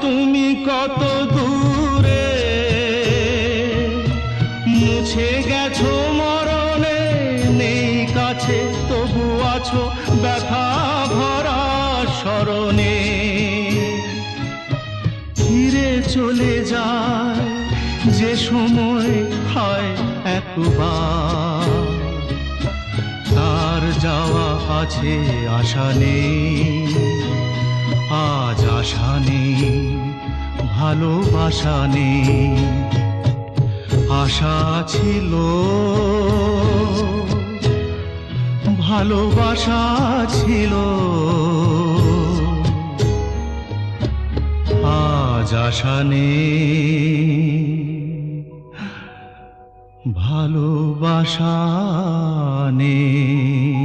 তুমি কত দূরে মুছে গেছো মরণে, নেই কাছে তবু আছো ব্যথা ভরা স্মরণে। ফিরে চলে যায় যে সময় হয় একবার, তার যাওয়া আছে আশা নেই, আজ আশা নেই ভালোবাসা নেই। আশা ছিল ভালোবাসা ছিল, আজ আশা নেই ভালোবাসা নেই।